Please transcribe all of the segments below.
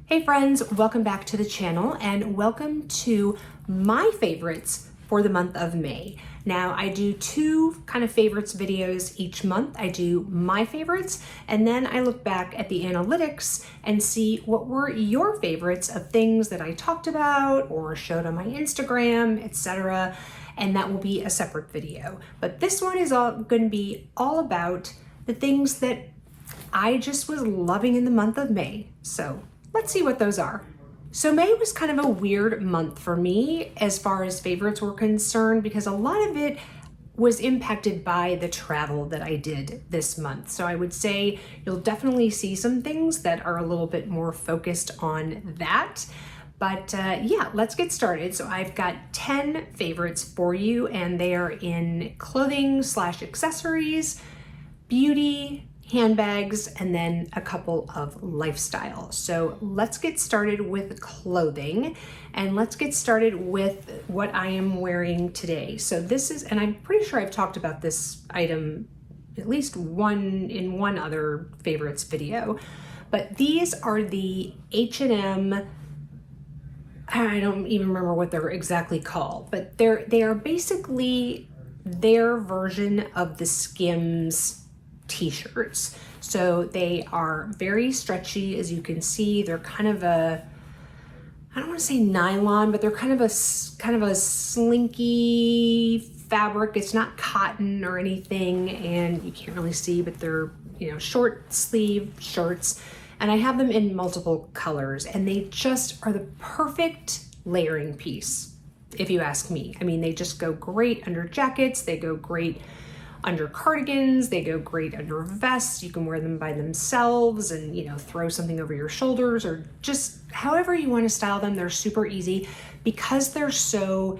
Hey friends, welcome back to the channel and welcome to my favorites for the month of May. Now I do two kind of favorites videos each month. I do my favorites and then I look back at the analytics and see what were your favorites of things that I talked about or showed on my Instagram, etc. And that will be a separate video. But this one is going to be all about the things that I just was loving in the month of May. So let's see what those are. So May was kind of a weird month for me as far as favorites were concerned because a lot of it was impacted by the travel that I did this month. So I would say you'll definitely see some things that are a little bit more focused on that. But yeah, let's get started. So I've got 10 favorites for you and they are in clothing / accessories, beauty, handbags, and then a couple of lifestyle. So let's get started with clothing and let's get started with what I am wearing today. So this is, and I'm pretty sure I've talked about this item at least in one other favorites video, but these are the H&M, I don't even remember what they're exactly called, but they are basically their version of the Skims T-shirts. So they are very stretchy, as you can see. They're kind of a, I don't want to say nylon, but they're kind of a slinky fabric. It's not cotton or anything, and you can't really see, but they're, you know, short sleeve shirts. And I have them in multiple colors, and they just are the perfect layering piece, if you ask me. I mean, they just go great under jackets. They go great under cardigans, they go great under vests. You can wear them by themselves and, you know, throw something over your shoulders or just however you want to style them. They're super easy because they're so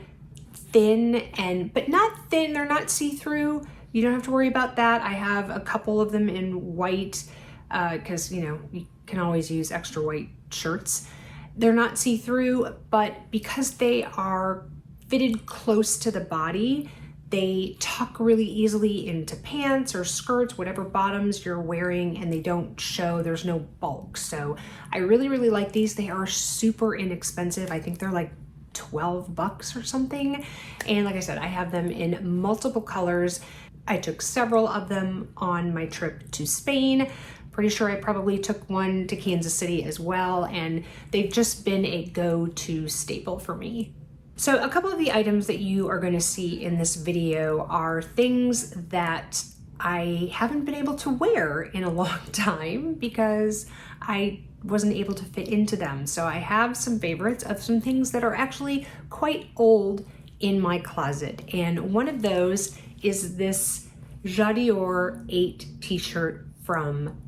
thin but not thin, they're not see-through. You don't have to worry about that. I have a couple of them in white because, you know, you can always use extra white shirts. They're not see-through, but because they are fitted close to the body, they tuck really easily into pants or skirts, whatever bottoms you're wearing, and they don't show, there's no bulk. So I really, really like these. They are super inexpensive. I think they're like 12 bucks or something. And like I said, I have them in multiple colors. I took several of them on my trip to Spain. Pretty sure I probably took one to Kansas City as well. And they've just been a go-to staple for me. So a couple of the items that you are going to see in this video are things that I haven't been able to wear in a long time because I wasn't able to fit into them. So I have some favorites of some things that are actually quite old in my closet. And one of those is this Dior 8 T-shirt from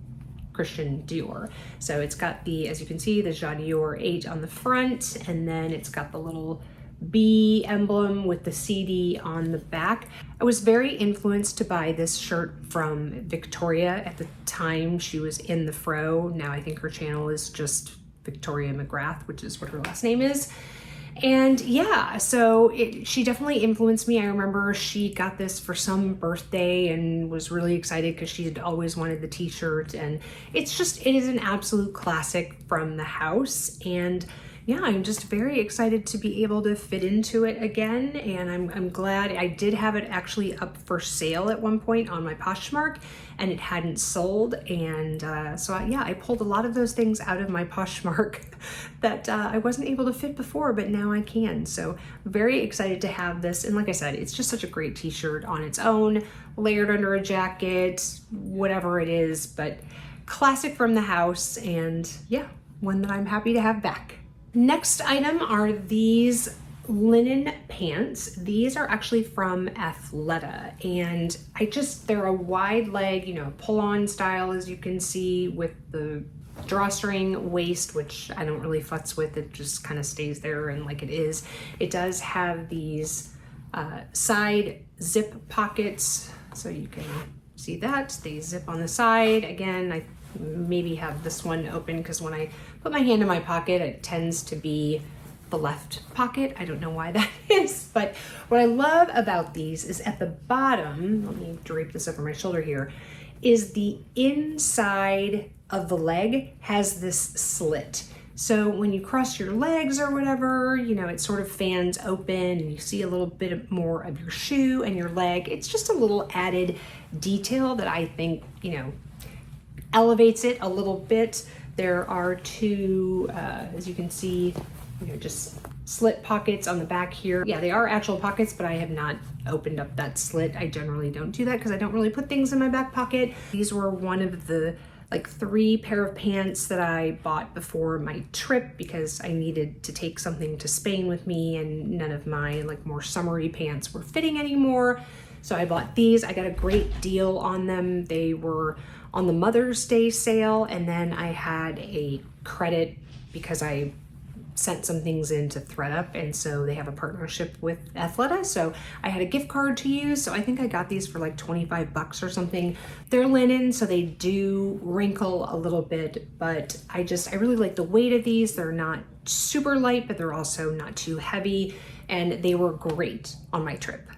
Christian Dior. So it's got the, as you can see, the Dior 8 on the front, and then it's got the little B emblem with the CD on the back. I was very influenced to buy this shirt from Victoria at the time she was in the fro. Now I think her channel is just Victoria McGrath, which is what her last name is. And yeah, so she definitely influenced me. I remember she got this for some birthday and was really excited because she had always wanted the t-shirt. And it is an absolute classic from the house. And yeah, I'm just very excited to be able to fit into it again, and I'm glad. I did have it actually up for sale at one point on my Poshmark, and it hadn't sold, and yeah, I pulled a lot of those things out of my Poshmark that I wasn't able to fit before, but now I can. So very excited to have this, and like I said, it's just such a great t-shirt on its own, layered under a jacket, whatever it is, but classic from the house, and yeah, one that I'm happy to have back. Next item are these linen pants. These are actually from Athleta, and they're a wide leg, you know, pull-on style, as you can see, with the drawstring waist, which I don't really futz with. It just kind of stays there and like it is. It does have these side zip pockets, so you can see that. They zip on the side. Again, I maybe have this one open because when I put my hand in my pocket, it tends to be the left pocket. I don't know why that is, but what I love about these is at the bottom, let me drape this over my shoulder here, is the inside of the leg has this slit. So when you cross your legs or whatever, you know, it sort of fans open and you see a little bit more of your shoe and your leg. It's just a little added detail that I think, you know, elevates it a little bit. There are two, as you can see, you know, just slit pockets on the back here. Yeah, they are actual pockets, but I have not opened up that slit. I generally don't do that because I don't really put things in my back pocket. These were one of the like 3 pair of pants that I bought before my trip because I needed to take something to Spain with me and none of my like more summery pants were fitting anymore. So I bought these. I got a great deal on them. They were on the Mother's Day sale, and then I had a credit because I sent some things in to ThredUp, and so they have a partnership with Athleta, so I had a gift card to use. So I think I got these for like 25 bucks or something. They're linen, so they do wrinkle a little bit, but I really like the weight of these. They're not super light, but they're also not too heavy, and they were great on my trip.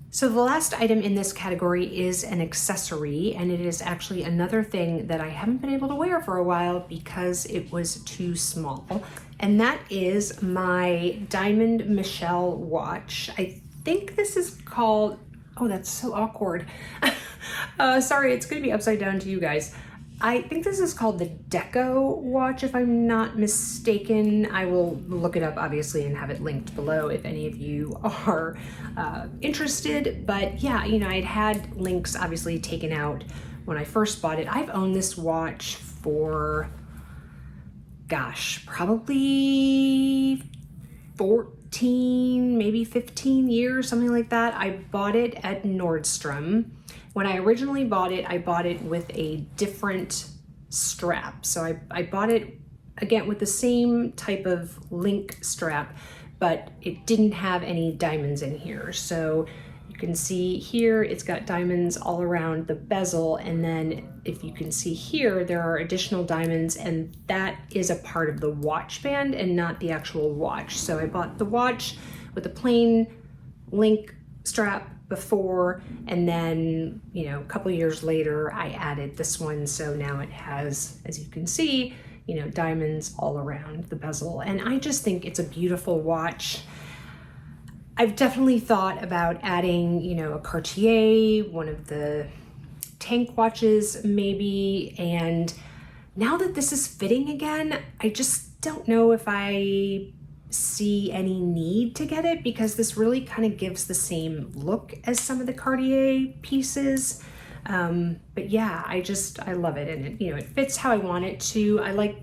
So the last item in this category is an accessory, and it is actually another thing that I haven't been able to wear for a while because it was too small. And that is my diamond Michele watch. I think this is called, oh, that's so awkward. Sorry, it's gonna be upside down to you guys. I think this is called the Deco watch, if I'm not mistaken. I will look it up, obviously, and have it linked below if any of you are interested. But yeah, you know, I'd had links obviously taken out when I first bought it. I've owned this watch for, gosh, probably 14, maybe 15 years, something like that. I bought it at Nordstrom. When I originally bought it, I bought it with a different strap. So I bought it, again, with the same type of link strap, but it didn't have any diamonds in here. So you can see here, it's got diamonds all around the bezel. And then if you can see here, there are additional diamonds, and that is a part of the watch band and not the actual watch. So I bought the watch with a plain link strap before, and then, you know, a couple years later I added this one, so now it has, as you can see, you know, diamonds all around the bezel, and I just think it's a beautiful watch. I've definitely thought about adding, you know, a Cartier, one of the tank watches maybe, and now that this is fitting again, I just don't know if I see any need to get it because this really kind of gives the same look as some of the Cartier pieces. But yeah, I love it, and it, you know, it fits how I want it to. I like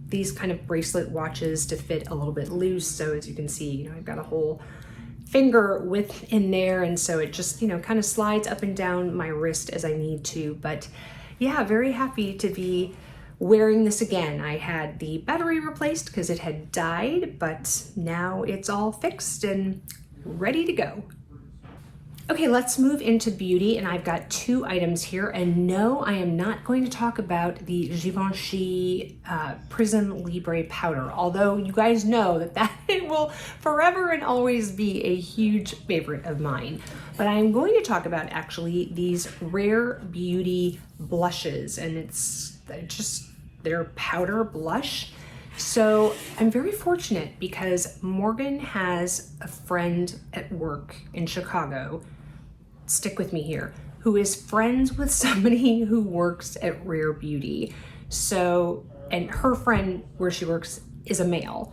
these kind of bracelet watches to fit a little bit loose. So as you can see, you know, I've got a whole finger width in there, and so it just, you know, kind of slides up and down my wrist as I need to. But yeah, very happy to be wearing this again. I had the battery replaced because it had died, but now it's all fixed and ready to go. Okay, let's move into beauty, and I've got 2 items here. And no, I am not going to talk about the Givenchy Prism Libre powder, although you guys know that it will forever and always be a huge favorite of mine. But I'm going to talk about actually these Rare Beauty blushes, and it's just their powder blush. So I'm very fortunate because Morgan has a friend at work in Chicago, stick with me here, who is friends with somebody who works at Rare Beauty. So, and her friend where she works is a male.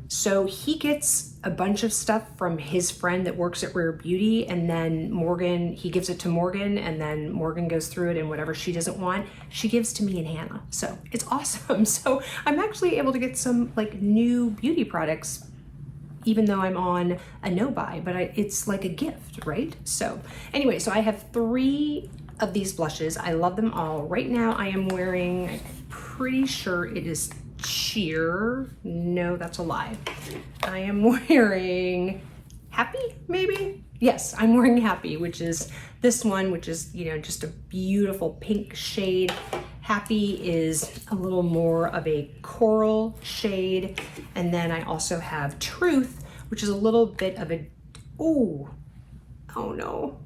So he gets a bunch of stuff from his friend that works at Rare Beauty, and then Morgan, he gives it to Morgan, and then Morgan goes through it, and whatever she doesn't want, she gives to me and Hannah. So it's awesome. So I'm actually able to get some like new beauty products, even though I'm on a no-buy, but it's like a gift, right? So anyway, so I have 3 of these blushes. I love them all. Right now I am wearing, I'm pretty sure it is Cheer. No, that's a lie. I am wearing Happy, maybe? Yes, I'm wearing Happy, which is this one, which is, you know, just a beautiful pink shade. Happy is a little more of a coral shade. And then I also have Truth, which is a little bit of a, oh no.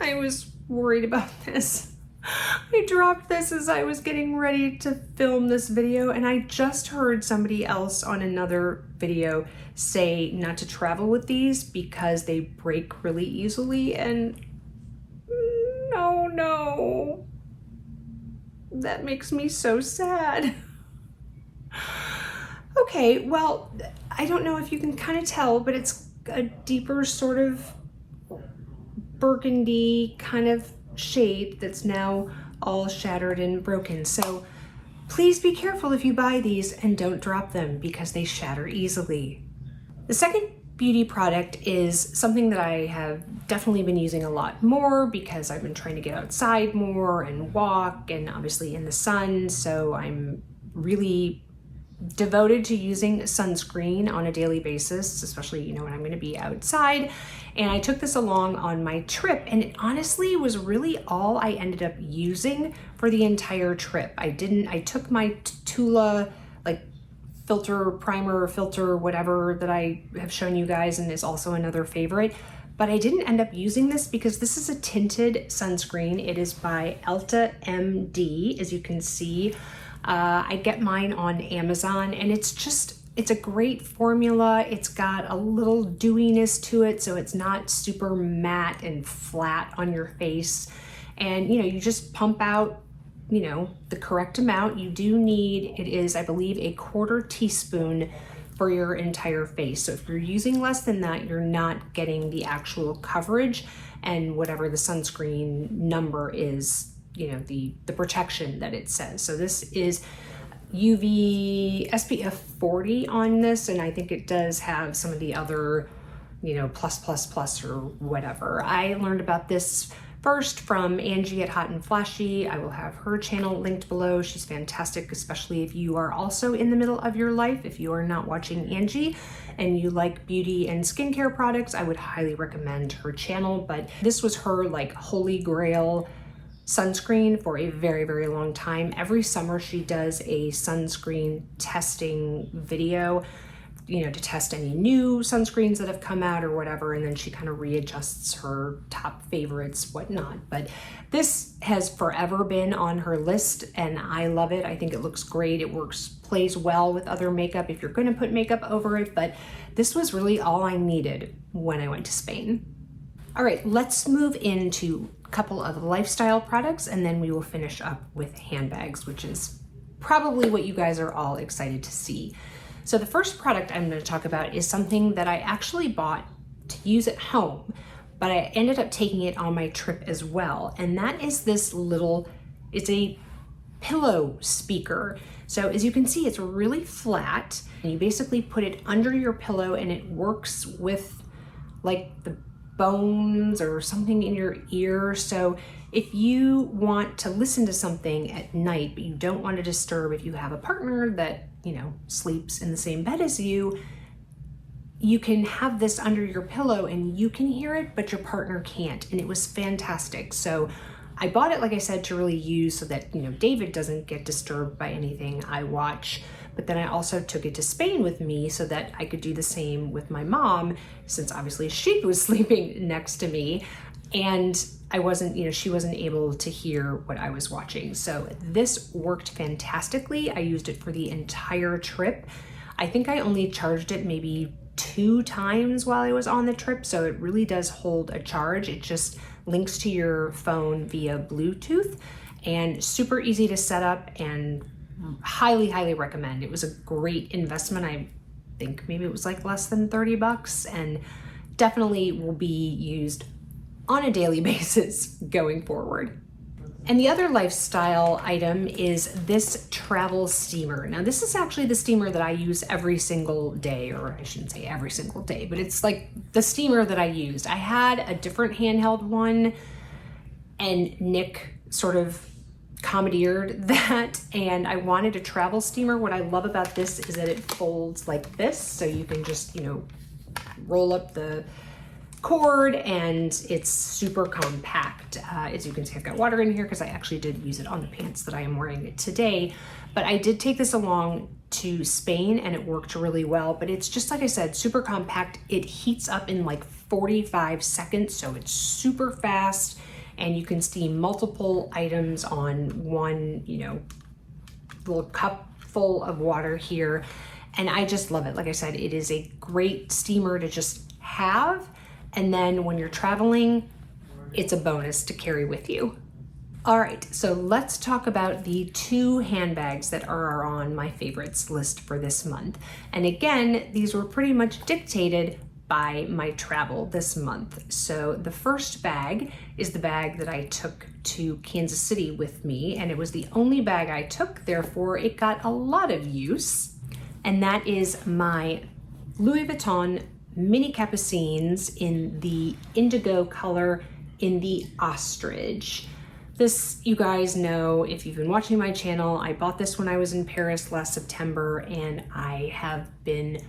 I was worried about this. I dropped this as I was getting ready to film this video, and I just heard somebody else on another video say not to travel with these because they break really easily, and no, that makes me so sad. Okay, well, I don't know if you can kind of tell, but it's a deeper sort of burgundy kind of shade that's now all shattered and broken. So please be careful if you buy these and don't drop them because they shatter easily. The second beauty product is something that I have definitely been using a lot more because I've been trying to get outside more and walk and obviously in the sun. So I'm really devoted to using sunscreen on a daily basis, especially, you know, when I'm going to be outside. And I took this along on my trip, and it honestly was really all I ended up using for the entire trip. I took my Tula like primer filter, whatever that I have shown you guys and is also another favorite, but I didn't end up using this because this is a tinted sunscreen. It is by Elta MD, as you can see. I get mine on Amazon, and it's a great formula. It's got a little dewiness to it, so it's not super matte and flat on your face. And you know, you just pump out, you know, the correct amount. You do need, it is, I believe, a 1/4 teaspoon for your entire face. So if you're using less than that, you're not getting the actual coverage and whatever the sunscreen number is, you know, the protection that it says. So this is UV SPF 40 on this, and I think it does have some of the other, you know, plus or whatever. I learned about this first from Angie at Hot and Flashy. I will have her channel linked below. She's fantastic, especially if you are also in the middle of your life. If you are not watching Angie and you like beauty and skincare products, I would highly recommend her channel. But this was her like holy grail sunscreen for a very, very long time. Every summer she does a sunscreen testing video, you know, to test any new sunscreens that have come out or whatever, and then she kind of readjusts her top favorites, whatnot. But this has forever been on her list, and I love it. I think it looks great. It plays well with other makeup if you're going to put makeup over it, but this was really all I needed when I went to Spain. All right, let's move into a couple of lifestyle products, and then we will finish up with handbags, which is probably what you guys are all excited to see. So the first product I'm going to talk about is something that I actually bought to use at home, but I ended up taking it on my trip as well. And that is this it's a pillow speaker. So as you can see, it's really flat, and you basically put it under your pillow, and it works with like the bones or something in your ear. So if you want to listen to something at night, but you don't want to disturb, if you have a partner that, you know, sleeps in the same bed as you, you can have this under your pillow and you can hear it, but your partner can't. And it was fantastic. So I bought it, like I said, to really use so that, you know, David doesn't get disturbed by anything I watch. But then I also took it to Spain with me so that I could do the same with my mom, since obviously she was sleeping next to me and I wasn't, you know, she wasn't able to hear what I was watching. So this worked fantastically. I used it for the entire trip. I think I only charged it maybe 2 times while I was on the trip. So it really does hold a charge. It just links to your phone via Bluetooth and super easy to set up, and highly, highly recommend. It was a great investment. I think maybe it was like less than 30 bucks, and definitely will be used on a daily basis going forward. And the other lifestyle item is this travel steamer. Now this is actually the steamer that I use every single day, or I shouldn't say every single day, but it's like the steamer that I used. I had a different handheld one, and Nick sort of commandeered that, and I wanted a travel steamer. What I love about this is that it folds like this, so you can just, you know, roll up the cord, and it's super compact. As you can see, I've got water in here because I actually did use it on the pants that I am wearing today, but I did take this along to Spain and it worked really well. But it's just, like I said, super compact. It heats up in like 45 seconds, so it's super fast. and you can steam multiple items on one, you know, little cup full of water here. And I just love it. Like I said, it is a great steamer to just have. And then when you're traveling, it's a bonus to carry with you. All right, so let's talk about the 2 handbags that are on my favorites list for this month. And again, these were pretty much dictated by my travel this month. So the first bag is the bag that I took to Kansas City with me, and it was the only bag I took, therefore it got a lot of use. And that is my Louis Vuitton mini Capucines in the indigo color in the ostrich. This, you guys know, if you've been watching my channel, I bought this when I was in Paris last September, and I have been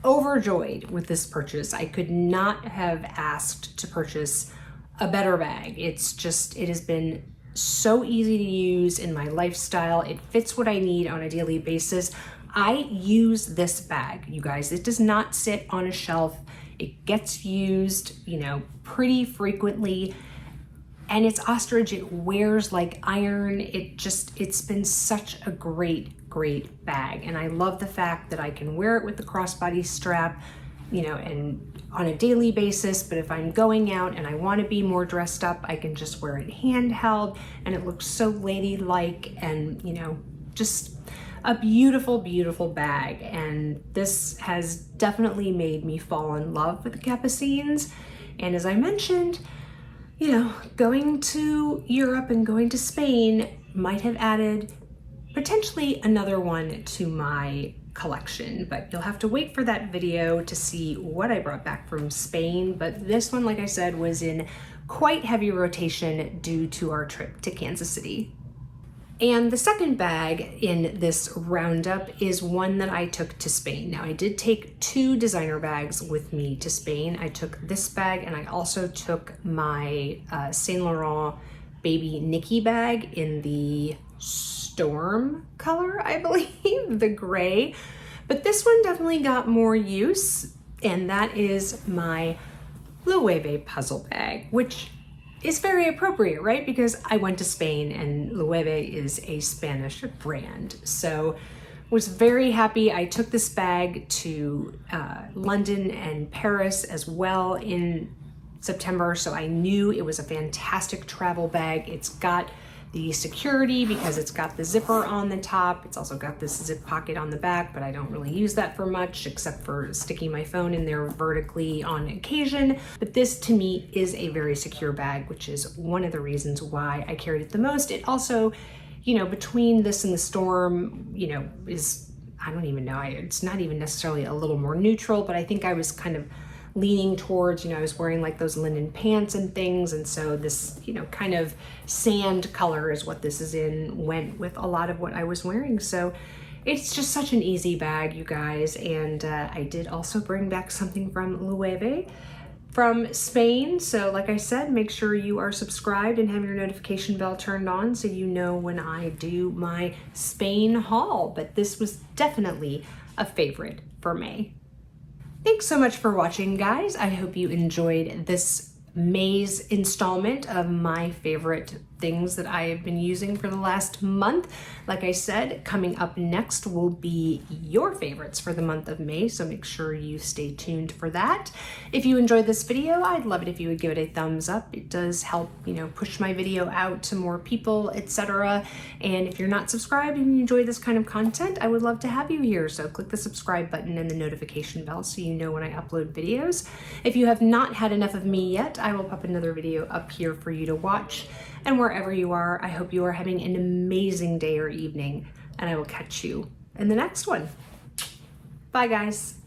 overjoyed with this purchase. I could not have asked to purchase a better bag. It's just, it has been so easy to use in my lifestyle. It fits what I need on a daily basis. I use this bag, you guys. It does not sit on a shelf. It gets used, you know, pretty frequently. And it's ostrich, it wears like iron. It's been such a great bag. And I love the fact that I can wear it with the crossbody strap, you know, and on a daily basis. But if I'm going out and I want to be more dressed up, I can just wear it handheld, and it looks so ladylike, and, you know, just a beautiful bag. And this has definitely made me fall in love with the Capucines. And as I mentioned, you know, going to Europe and going to Spain might have added potentially another one to my collection, but you'll have to wait for that video to see what I brought back from Spain. But this one, like I said, was in quite heavy rotation due to our trip to Kansas City. And the second bag in this roundup is one that I took to Spain. Now, I did take 2 designer bags with me to Spain. I took this bag, and I also took my Saint Laurent baby Nikki bag in the storm color, I believe, the gray. But this one definitely got more use, and that is my Loewe puzzle bag, which is very appropriate, right? Because I went to Spain, and Loewe is a Spanish brand. So was very happy. I took this bag to London and Paris as well in September, so I knew it was a fantastic travel bag. It's got the security because it's got the zipper on the top. It's also got this zip pocket on the back, but I don't really use that for much except for sticking my phone in there vertically on occasion. But this to me is a very secure bag, which is one of the reasons why I carried it the most. It also, you know, between this and the storm, you know, is, I don't even know, it's not even necessarily a little more neutral, but I think I was kind of leaning towards, you know, I was wearing like those linen pants and things, and so this, you know, kind of sand color is what this is in, went with a lot of what I was wearing. So it's just such an easy bag, you guys. And I did also bring back something from Loewe from Spain. So like I said, make sure you are subscribed and have your notification bell turned on so you know when I do my Spain haul. But this was definitely a favorite for May. Thanks so much for watching, guys. I hope you enjoyed this May's installment of my favorite things that I have been using for the last month. Like I said, coming up next will be your favorites for the month of May, so make sure you stay tuned for that. If you enjoyed this video, I'd love it if you would give it a thumbs up. It does help, you know, push my video out to more people, etc. And if you're not subscribed and you enjoy this kind of content, I would love to have you here. So click the subscribe button and the notification bell so you know when I upload videos. If you have not had enough of me yet, I will pop another video up here for you to watch. And wherever you are, I hope you are having an amazing day or evening, and I will catch you in the next one. Bye, guys.